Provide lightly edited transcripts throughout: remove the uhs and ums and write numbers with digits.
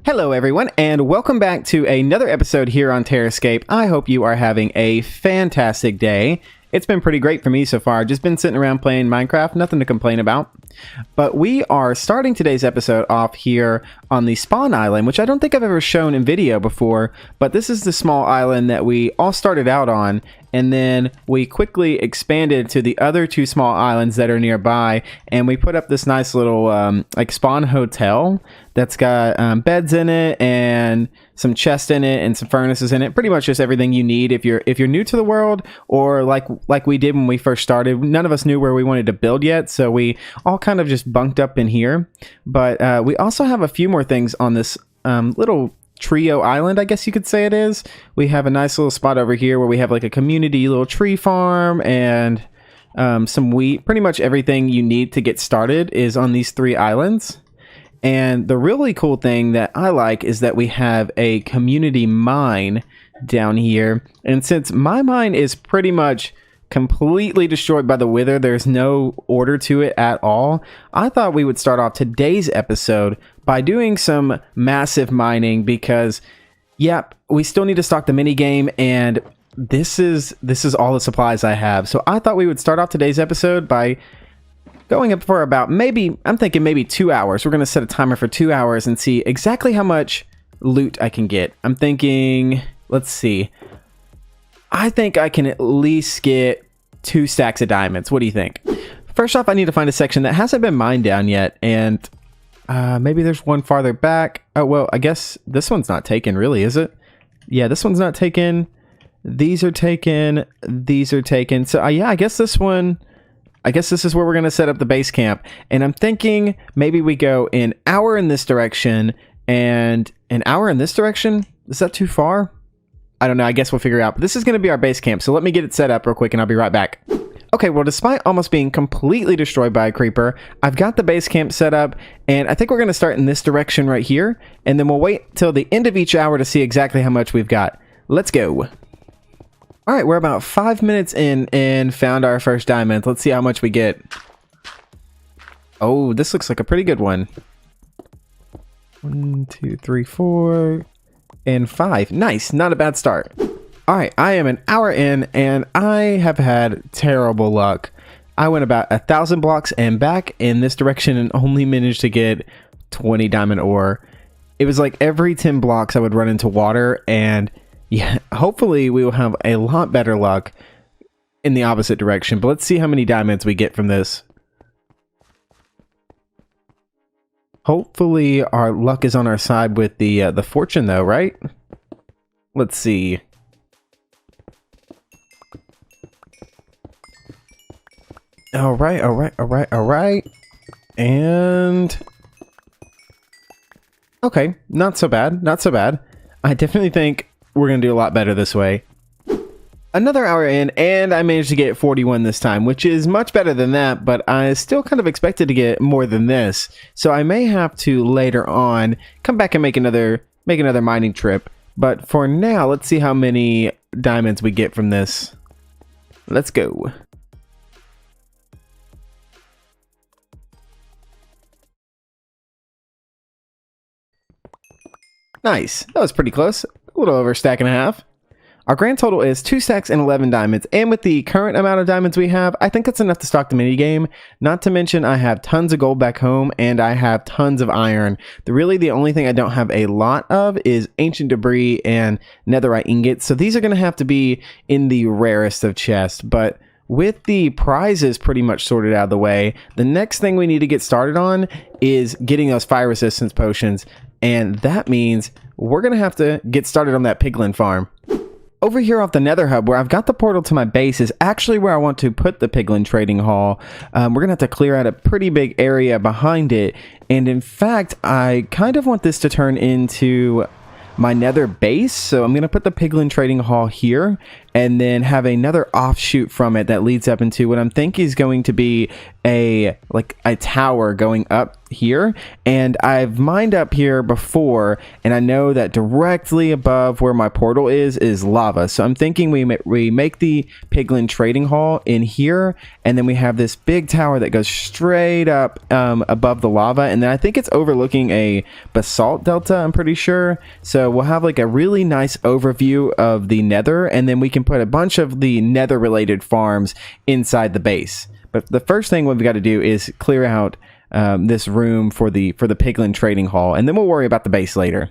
Hello everyone, and welcome back to another episode here on TerraScape. I hope you are having a fantastic day. It's been pretty great for me so far. Just been sitting around playing Minecraft, nothing to complain about. But we are starting today's episode off here on the spawn island, which I don't think I've ever shown in video before, but this is the small island that we all started out on, and then we quickly expanded to the other two small islands that are nearby, and we put up this nice little like spawn hotel that's got beds in it and some chests in it and some furnaces in it. Pretty much just everything you need if you're new to the world, or like we did when we first started. None of us knew where we wanted to build yet, so we all kind of just bunked up in here. But we also have a few more things on this little trio island, I guess you could say it is. We have a nice little spot over here where we have like a community little tree farm and some wheat. Pretty much everything you need to get started is on these three islands. And the really cool thing that I like is that we have a community mine down here. And since my mine is pretty much completely destroyed by the wither, there's no order to it at all, I thought we would start off today's episode by doing some massive mining because, yep, we still need to stock the mini game, and this is all the supplies I have. So I thought we would start off today's episode by going up for about I'm thinking maybe 2 hours. We're going to set a timer for 2 hours and see exactly how much loot I can get. I'm thinking, let's see. I think I can at least get 2 stacks of diamonds. What do you think? First off, I need to find a section that hasn't been mined down yet, and maybe there's one farther back. Oh, well, I guess this one's not taken, really, is it? Yeah, this one's not taken. These are taken. These are taken. So, yeah, I guess this is where we're going to set up the base camp. And I'm thinking maybe we go an hour in this direction and an hour in this direction. Is that too far? I don't know. I guess we'll figure it out. But this is going to be our base camp. So let me get it set up real quick and I'll be right back. Okay, well, despite almost being completely destroyed by a creeper, I've got the base camp set up, and I think we're going to start in this direction right here, and then we'll wait till the end of each hour to see exactly how much we've got. Let's go. All right, we're about 5 minutes in and found our first diamond. Let's see how much we get. Oh, this looks like a pretty good one. 1, 2, 3, 4, and 5. Nice, not a bad start. All right, I am an hour in, and I have had terrible luck. I went about 1,000 blocks and back in this direction and only managed to get 20 diamond ore. It was like every 10 blocks I would run into water, and yeah, hopefully we will have a lot better luck in the opposite direction. But let's see how many diamonds we get from this. Hopefully our luck is on our side with the fortune though, right? Let's see. All right. And okay, not so bad. I definitely think we're gonna do a lot better this way. Another hour in, and I managed to get 41 this time, which is much better than that, but I still kind of expected to get more than this. So I may have to later on come back and make another mining trip. But for now, let's see how many diamonds we get from this. Let's go. Nice. That was pretty close. A little over a stack and a half. Our grand total is 2 stacks and 11 diamonds, and with the current amount of diamonds we have, I think that's enough to stock the minigame. Not to mention I have tons of gold back home, and I have tons of iron. Really the only thing I don't have a lot of is ancient debris and netherite ingots, so these are going to have to be in the rarest of chests. But with the prizes pretty much sorted out of the way, the next thing we need to get started on is getting those fire resistance potions, and that means we're going to have to get started on that Piglin farm. Over here off the Nether Hub, where I've got the portal to my base, is actually where I want to put the Piglin trading hall. We're going to have to clear out a pretty big area behind it. And in fact, I kind of want this to turn into my Nether base. So I'm going to put the Piglin trading hall here. and then have another offshoot from it that leads up into what I'm thinking is going to be a tower going up here. And I've mined up here before, and I know that directly above where my portal is lava. So I'm thinking we make the Piglin trading hall in here, and then we have this big tower that goes straight up above the lava, and then I think it's overlooking a basalt delta, I'm pretty sure. So we'll have like a really nice overview of the nether, and then we can put a bunch of the nether related farms inside the base. But the first thing we've got to do is clear out this room for the Piglin trading hall, and then we'll worry about the base later.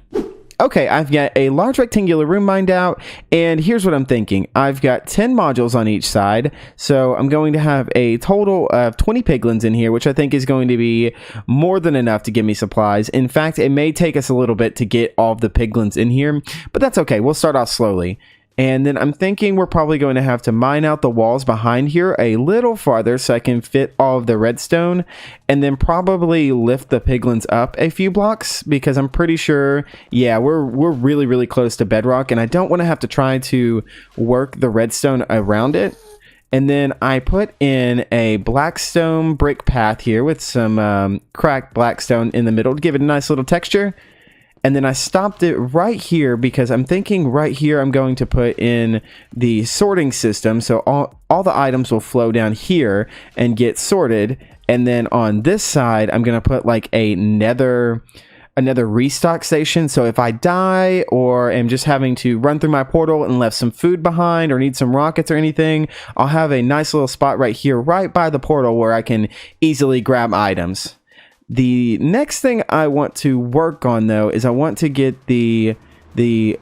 Okay, I've got a large rectangular room mined out, and here's what I'm thinking. I've got 10 modules on each side, so I'm going to have a total of 20 piglins in here, which I think is going to be more than enough to give me supplies. In fact, it may take us a little bit to get all of the piglins in here, but that's okay. We'll start off slowly. And then I'm thinking we're probably going to have to mine out the walls behind here a little farther so I can fit all of the redstone, and then probably lift the piglins up a few blocks, because I'm pretty sure, yeah, we're really, really close to bedrock, and I don't want to have to try to work the redstone around it. And then I put in a blackstone brick path here with some cracked blackstone in the middle to give it a nice little texture. And then I stopped it right here because I'm thinking right here I'm going to put in the sorting system. So all the items will flow down here and get sorted. And then on this side, I'm going to put like another restock station. So if I die or am just having to run through my portal and left some food behind or need some rockets or anything, I'll have a nice little spot right here, right by the portal, where I can easily grab items. The next thing I want to work on, though, is I want to get the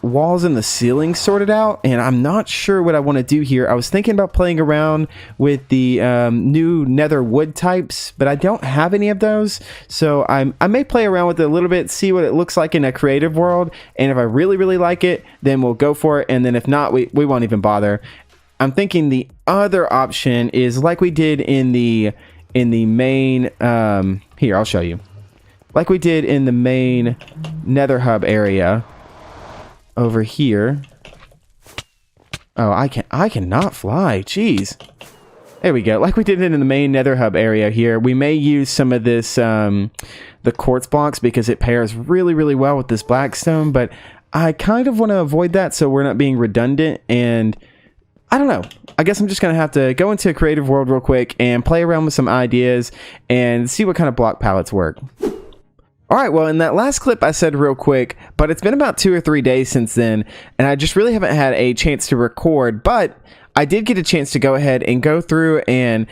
walls and the ceiling sorted out, and I'm not sure what I want to do here. I was thinking about playing around with the new nether wood types, but I don't have any of those, so I may play around with it a little bit, see what it looks like in a creative world, and if I really, really like it, then we'll go for it, and then if not, we won't even bother. I'm thinking the other option is like we did in the main, here, I'll show you. Like we did in the main nether hub area over here. Oh, I cannot fly. Jeez. There we go. Like we did it in the main nether hub area here. We may use some of this, the quartz blocks, because it pairs really, really well with this blackstone, but I kind of want to avoid that so we're not being redundant, and I don't know. I guess I'm just going to have to go into a creative world real quick and play around with some ideas and see what kind of block palettes work. Alright, well, in that last clip I said real quick, but it's been about 2 or 3 days since then, and I just really haven't had a chance to record, but I did get a chance to go ahead and go through and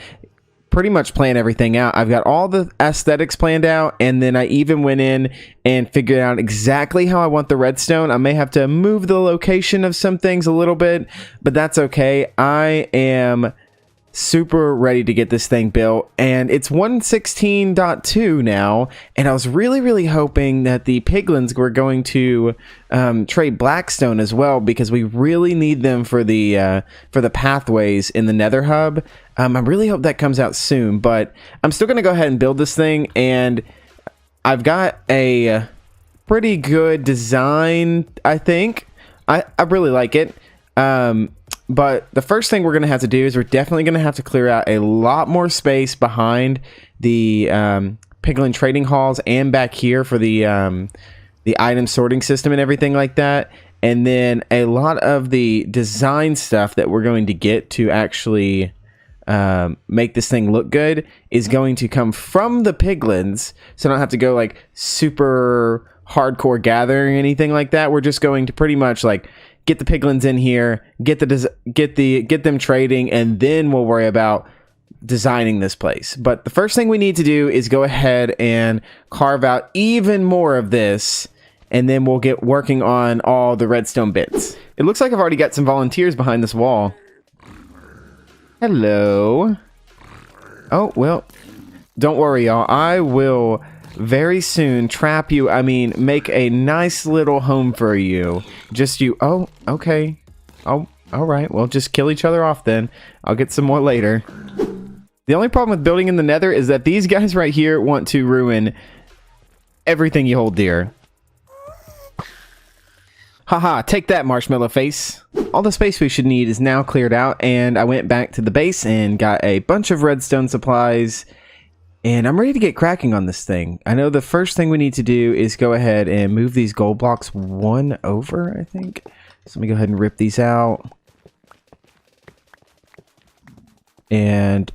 pretty much plan everything out. I've got all the aesthetics planned out, and then I even went in and figured out exactly how I want the redstone. I may have to move the location of some things a little bit, but that's okay. I am super ready to get this thing built, and it's 1.16.2 now, and I was really, really hoping that the piglins were going to trade blackstone as well, because we really need them for the pathways in the nether hub. I really hope that comes out soon, but I'm still going to go ahead and build this thing, and I've got a pretty good design, I think. I really like it. But the first thing we're going to have to do is we're definitely going to have to clear out a lot more space behind the Piglin trading halls and back here for the item sorting system and everything like that. And then a lot of the design stuff that we're going to get to actually make this thing look good is going to come from the piglins, so I don't have to go like super hardcore gathering or anything like that. We're just going to pretty much like get the piglins in here, get them trading, and then we'll worry about designing this place. But the first thing we need to do is go ahead and carve out even more of this, and then we'll get working on all the redstone bits. It looks like I've already got some volunteers behind this wall. Hello. Oh, well, don't worry, y'all. I will very soon trap you. I mean, make a nice little home for you. Just you. Oh, okay. Oh, all right. Well, just kill each other off then. I'll get some more later. The only problem with building in the nether is that these guys right here want to ruin everything you hold dear. Haha, take that, marshmallow face. All the space we should need is now cleared out, and I went back to the base and got a bunch of redstone supplies, and I'm ready to get cracking on this thing. I know the first thing we need to do is go ahead and move these gold blocks one over, I think. So let me go ahead and rip these out. And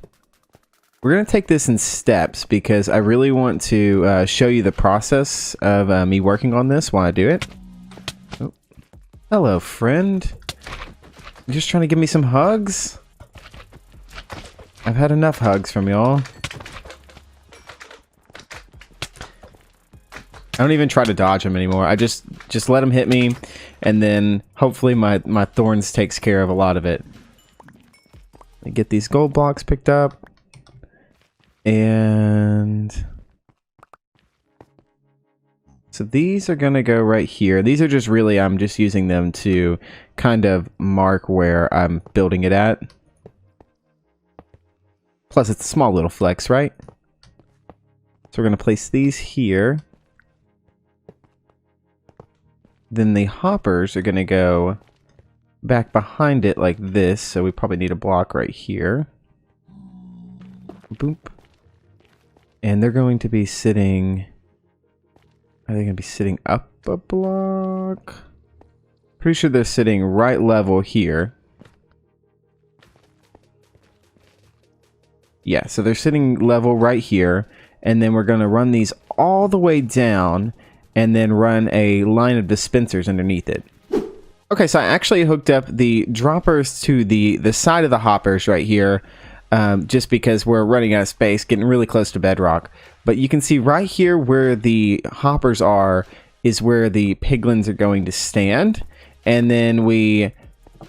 we're going to take this in steps because I really want to show you the process of me working on this while I do it. Oh. Hello, friend. You just trying to give me some hugs? I've had enough hugs from y'all. I don't even try to dodge them anymore. I just let them hit me, and then hopefully my thorns takes care of a lot of it. I get these gold blocks picked up, and so these are gonna go right here. These are just really, I'm just using them to kind of mark where I'm building it at. Plus it's a small little flex, right? So we're gonna place these here. Then the hoppers are gonna go back behind it like this, so we probably need a block right here. Boop. And they're going to be sitting... Are they going to be sitting up a block? Pretty sure they're sitting right level here. Yeah, so they're sitting level right here, and then we're going to run these all the way down, and then run a line of dispensers underneath it. Okay, so I actually hooked up the droppers to the side of the hoppers right here, just because we're running out of space, getting really close to bedrock. But you can see right here where the hoppers are is where the piglins are going to stand. And then we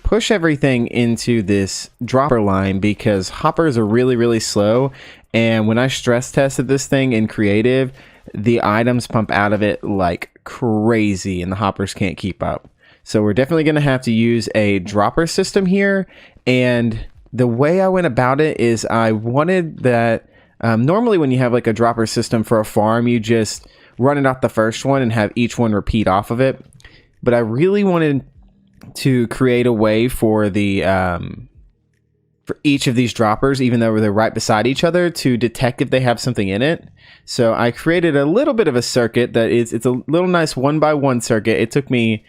push everything into this dropper line because hoppers are really, really slow. And when I stress tested this thing in creative, the items pump out of it like crazy and the hoppers can't keep up. So we're definitely going to have to use a dropper system here. And the way I went about it is I wanted that normally when you have like a dropper system for a farm, you just run it off the first one and have each one repeat off of it. But I really wanted to create a way for the for each of these droppers, even though they're right beside each other, to detect if they have something in it. So I created a little bit of a circuit that it's a little nice 1x1 circuit. It took me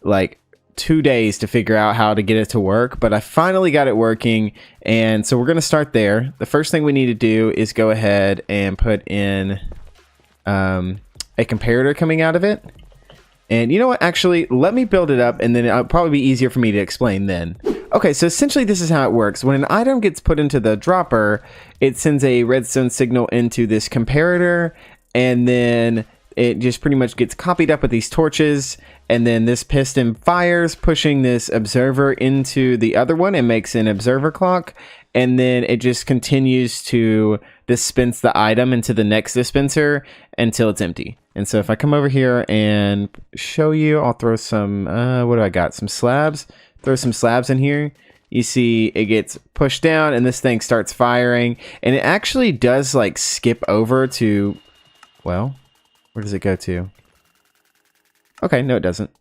like 2 days to figure out how to get it to work, but I finally got it working. And so we're going to start there. The first thing we need to do is go ahead and put in a comparator coming out of it. And you know what, actually let me build it up and then it'll probably be easier for me to explain then. Okay, so essentially this is how it works. When an item gets put into the dropper, it sends a redstone signal into this comparator, and then it just pretty much gets copied up with these torches, and then this piston fires, pushing this observer into the other one and makes an observer clock, and then it just continues to dispense the item into the next dispenser until it's empty. And so if I come over here and show you, I'll throw some, what do I got? Some slabs. Throw some slabs in here. You see it gets pushed down and this thing starts firing, and it actually does like skip over to, well, where does it go to? Okay, no it doesn't.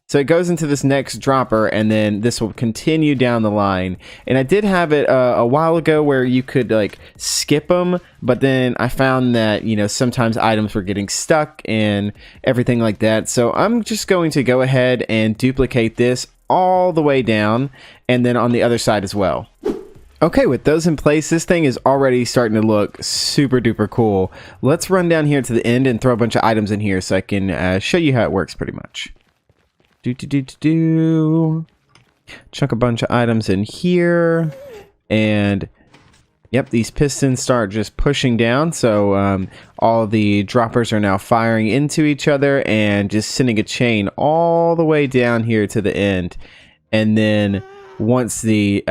So it goes into this next dropper, and then this will continue down the line. And I did have it a while ago where you could like skip them, but then I found that, you know, sometimes items were getting stuck and everything like that. So I'm just going to go ahead and duplicate this all the way down, and then on the other side as well. Okay, with those in place, this thing is already starting to look super duper cool. Let's run down here to the end and throw a bunch of items in here so I can show you how it works pretty much. Chuck a bunch of items in here, and yep, these pistons start just pushing down. So all the droppers are now firing into each other and just sending a chain all the way down here to the end. And then once the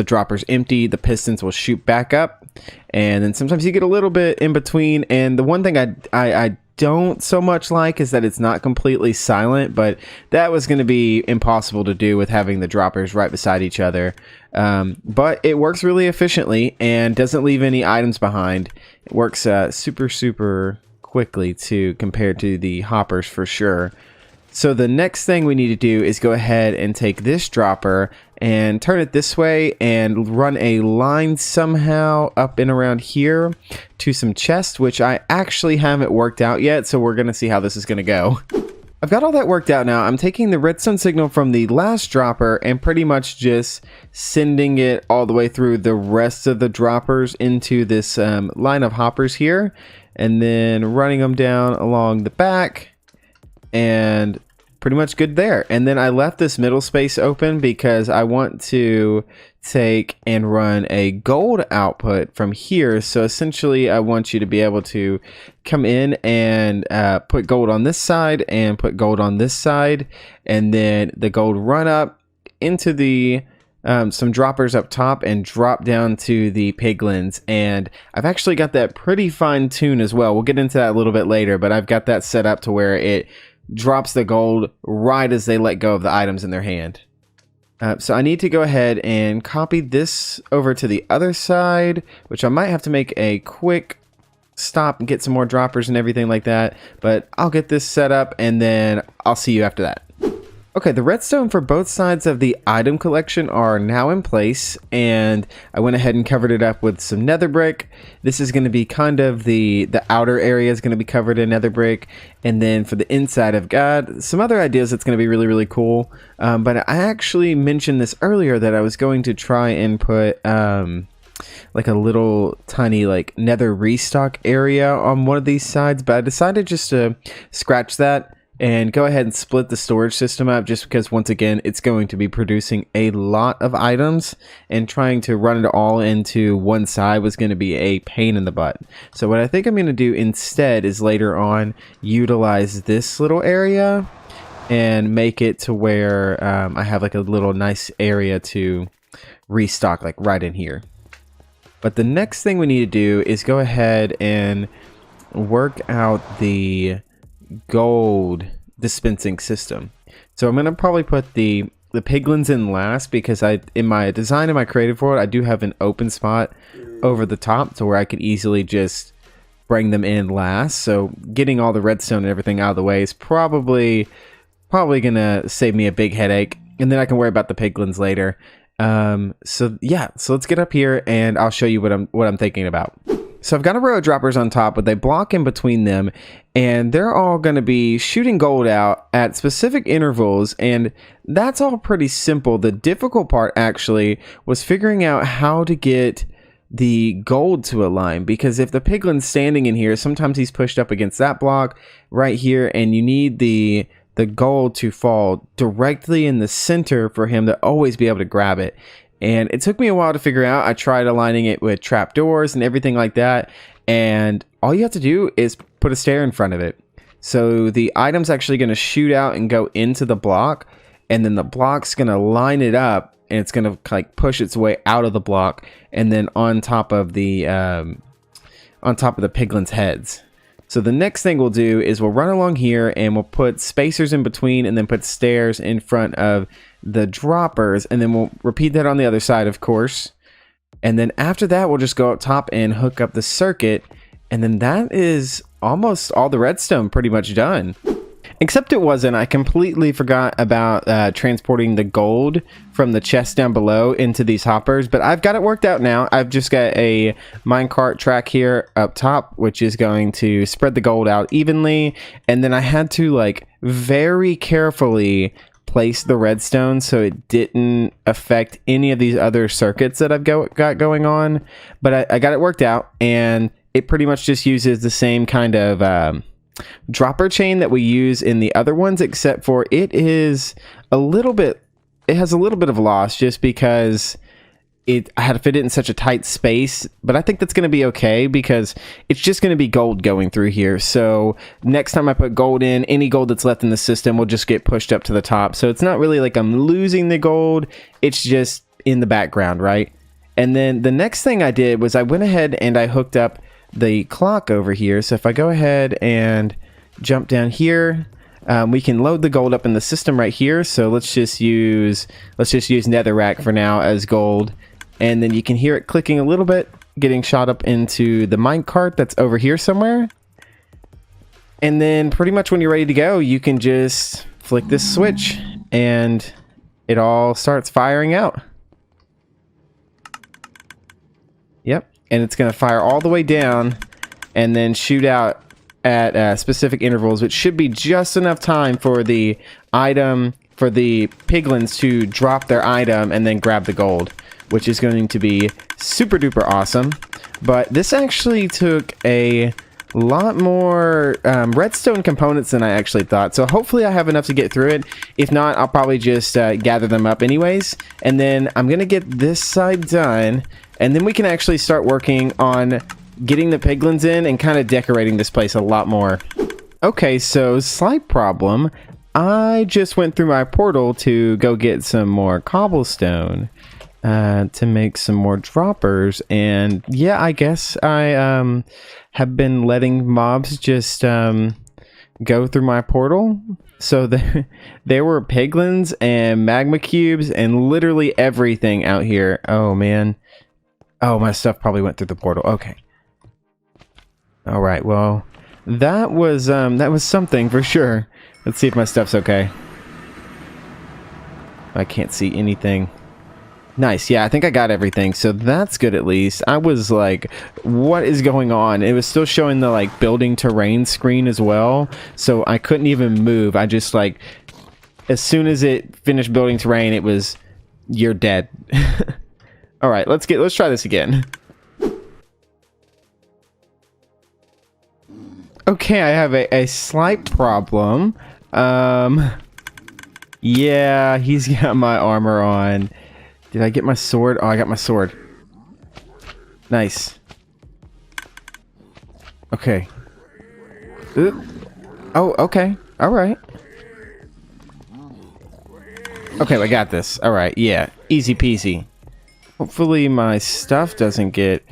dropper's empty, the pistons will shoot back up. And then sometimes you get a little bit in between. And the one thing I don't so much like is that it's not completely silent, but that was going to be impossible to do with having the droppers right beside each other. But it works really efficiently and doesn't leave any items behind. It works super quickly too, compared to the hoppers for sure. So the next thing we need to do is go ahead and take this dropper and turn it this way and run a line somehow up and around here to some chests, which I actually haven't worked out yet. So we're going to see how this is going to go. I've got all that worked out now. I'm taking the redstone signal from the last dropper and pretty much just sending it all the way through the rest of the droppers into this line of hoppers here, and then running them down along the back, and pretty much good there. And then I left this middle space open because I want to take and run a gold output from here. So essentially I want you to be able to come in and put gold on this side and put gold on this side, and then the gold run up into the some droppers up top and drop down to the piglins. And I've actually got that pretty fine tuned as well. We'll get into that a little bit later, but I've got that set up to where it drops the gold right as they let go of the items in their hand. So I need to go ahead and copy this over to the other side, which I might have to make a quick stop and get some more droppers and everything like that, but I'll get this set up and then I'll see you after that. Okay, the redstone for both sides of the item collection are now in place, and I went ahead and covered it up with some nether brick. This is going to be kind of the outer area is going to be covered in nether brick, and then for the inside I've got some other ideas that's going to be really, really cool. But I actually mentioned this earlier that I was going to try and put like a little tiny like nether restock area on one of these sides, but I decided just to scratch that and go ahead and split the storage system up, just because once again it's going to be producing a lot of items, and trying to run it all into one side was going to be a pain in the butt. So what I think I'm going to do instead is later on utilize this little area and make it to where I have like a little nice area to restock like right in here. But the next thing we need to do is go ahead and work out the gold dispensing system. So I'm going to probably put the piglins in last, because in my design, in my creative world, I do have an open spot over the top to where I could easily just bring them in last. So getting all the redstone and everything out of the way is probably gonna save me a big headache, and then I can worry about the piglins later. So yeah, so let's get up here and I'll show you what I'm thinking about. So I've got a row of droppers on top with a block in between them, and they're all going to be shooting gold out at specific intervals, and that's all pretty simple. The difficult part actually was figuring out how to get the gold to align, because if the piglin's standing in here, sometimes he's pushed up against that block right here, and you need the gold to fall directly in the center for him to always be able to grab it. And it took me a while to figure out. I tried aligning it with trapdoors and everything like that, and all you have to do is put a stair in front of it. So the item's actually going to shoot out and go into the block, and then the block's going to line it up, and it's going to like push its way out of the block, and then on top of the piglin's heads. So the next thing we'll do is we'll run along here and we'll put spacers in between, and then put stairs in front of the droppers, and then we'll repeat that on the other side, of course. And then after that, we'll just go up top and hook up the circuit, and then that is almost all the redstone pretty much done. Except it wasn't. I completely forgot about transporting the gold from the chest down below into these hoppers, but I've got it worked out now. I've just got a minecart track here up top, which is going to spread the gold out evenly, and then I had to like very carefully place the redstone so it didn't affect any of these other circuits that I've got going on. But I got it worked out, and it pretty much just uses the same kind of dropper chain that we use in the other ones, except for it has a little bit of loss, just because I had to fit it in such a tight space. But I think that's going to be okay, because it's just going to be gold going through here. So next time I put gold in, any gold that's left in the system will just get pushed up to the top. So it's not really like I'm losing the gold, it's just in the background, right? And then the next thing I did was I went ahead and I hooked up the clock over here. So if I go ahead and jump down here, we can load the gold up in the system right here. So let's just use netherrack for now as gold, and then you can hear it clicking a little bit, getting shot up into the minecart that's over here somewhere. And then pretty much when you're ready to go, you can just flick this switch and it all starts firing out. Yep, and it's going to fire all the way down and then shoot out at specific intervals, which should be just enough time for the item, for the piglins to drop their item and then grab the gold, which is going to be super duper awesome. But this actually took a lot more redstone components than I actually thought, so hopefully I have enough to get through it. If not, I'll probably just gather them up anyways, and then I'm gonna get this side done, and then we can actually start working on getting the piglins in and kind of decorating this place a lot more. Okay, so slight problem. I just went through my portal to go get some more cobblestone to make some more droppers, and yeah, I guess I have been letting mobs just go through my portal. So there were piglins and magma cubes and literally everything out here. Oh man. Oh, my stuff probably went through the portal. Okay. All right. Well, that was something for sure. Let's see if my stuff's okay. I can't see anything. Nice. Yeah, I think I got everything, so that's good at least. I was like, what is going on? It was still showing the like building terrain screen as well, so I couldn't even move. I just like, as soon as it finished building terrain, it was, you're dead. All right, let's try this again. Okay, I have a slight problem. Yeah, he's got my armor on. Did I get my sword? Oh, I got my sword. Nice. Okay. Oh, okay. All right. Okay, I got this. All right. Yeah. Easy peasy. Hopefully my stuff doesn't get...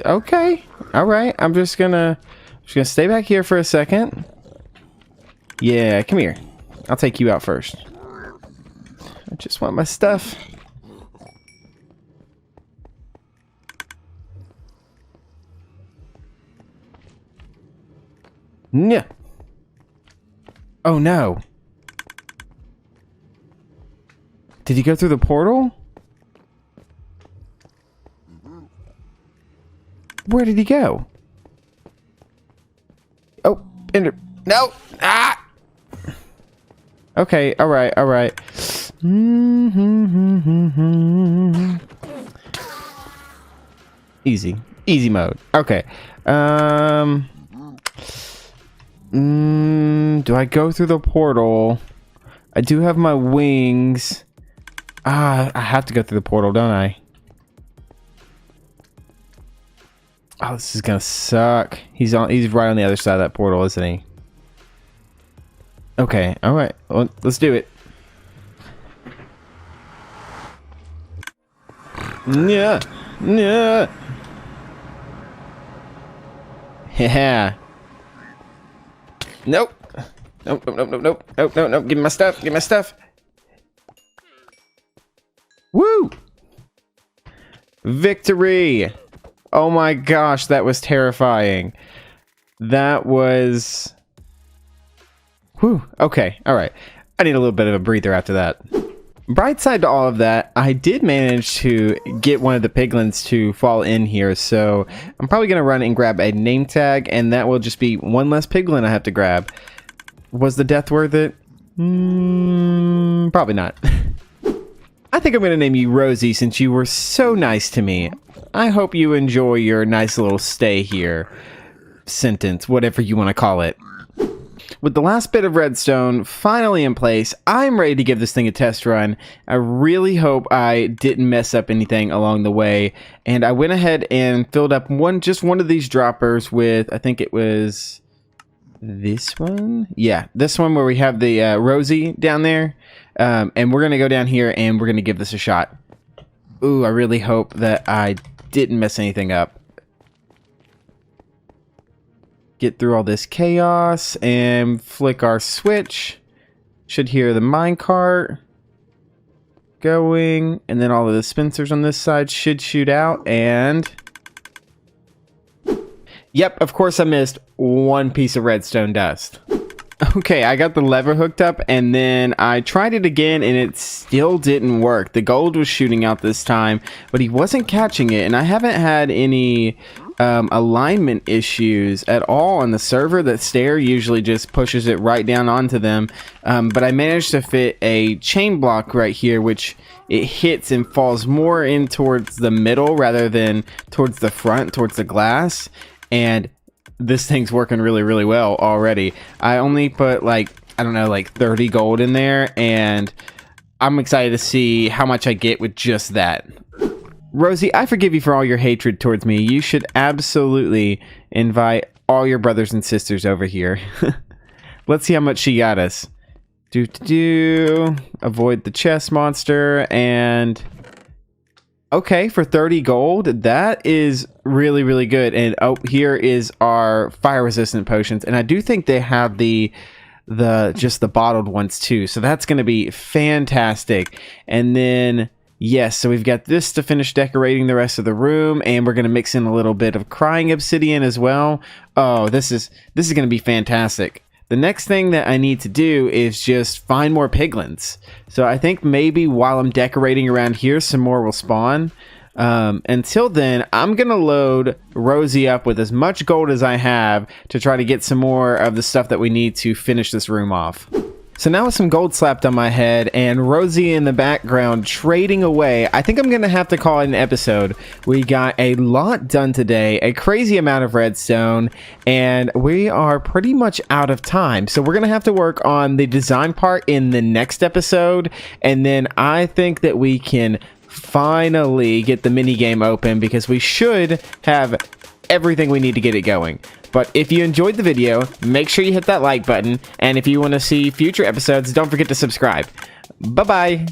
Okay. All right. I'm just gonna stay back here for a second. Yeah, come here. I'll take you out first. I just want my stuff. Yeah. Oh no. Did he go through the portal? Where did he go? Oh, no! Ah! Okay, alright, alright. Easy. Easy mode. Okay. Do I go through the portal? I do have my wings. I have to go through the portal, don't I? Oh, this is gonna suck. He's right on the other side of that portal, isn't he? Okay, alright. Well, let's do it. Yeah. Yeah. Yeah. Nope. Nope, nope, nope, nope, nope. Nope, nope, nope. Give me my stuff. Give me my stuff. Woo! Victory! Oh my gosh, that was terrifying. That was... Whew. Okay, alright. I need a little bit of a breather after that. Bright side to all of that, I did manage to get one of the piglins to fall in here, so I'm probably going to run and grab a name tag, and that will just be one less piglin I have to grab. Was the death worth it? Probably not. I think I'm going to name you Rosie since you were so nice to me. I hope you enjoy your nice little stay here. Sentence, whatever you want to call it. With the last bit of redstone finally in place, I'm ready to give this thing a test run. I really hope I didn't mess up anything along the way. And I went ahead and filled up just one of these droppers with, I think it was this one? Yeah, this one where we have the Rosie down there. And we're going to go down here and we're going to give this a shot. Ooh, I really hope that I didn't mess anything up. Get through all this chaos and flick our switch. Should hear the minecart going, and then all of the dispensers on this side should shoot out, and Yep, of course I missed one piece of redstone dust. Okay, I got the lever hooked up and then I tried it again and it still didn't work. The gold was shooting out this time, but he wasn't catching it, and I haven't had any alignment issues at all on the server. The stair usually just pushes it right down onto them, but I managed to fit a chain block right here, which it hits and falls more in towards the middle rather than towards the front, towards the glass, and this thing's working really well already. I only put like, I don't know, like 30 gold in there, and I'm excited to see how much I get with just that. Rosie, I forgive you for all your hatred towards me. You should absolutely invite all your brothers and sisters over here. Let's see how much she got us. Avoid the chest monster, and okay, for 30 gold, that is really good. And oh, here is our fire resistant potions, and I do think they have the bottled ones too, so that's going to be fantastic. And then yes, so we've got this to finish decorating the rest of the room, and we're going to mix in a little bit of crying obsidian as well. Oh, this is going to be fantastic. The next thing that I need to do is just find more piglins. So I think maybe while I'm decorating around here, some more will spawn. Until then, I'm going to load Rosie up with as much gold as I have to try to get some more of the stuff that we need to finish this room off. So now with some gold slapped on my head and Rosie in the background trading away, I think I'm going to have to call it an episode. We got a lot done today, a crazy amount of redstone, and we are pretty much out of time. So we're going to have to work on the design part in the next episode, and then I think that we can finally get the mini game open because we should have everything we need to get it going. But if you enjoyed the video, make sure you hit that like button, and if you want to see future episodes, don't forget to subscribe. Bye-bye!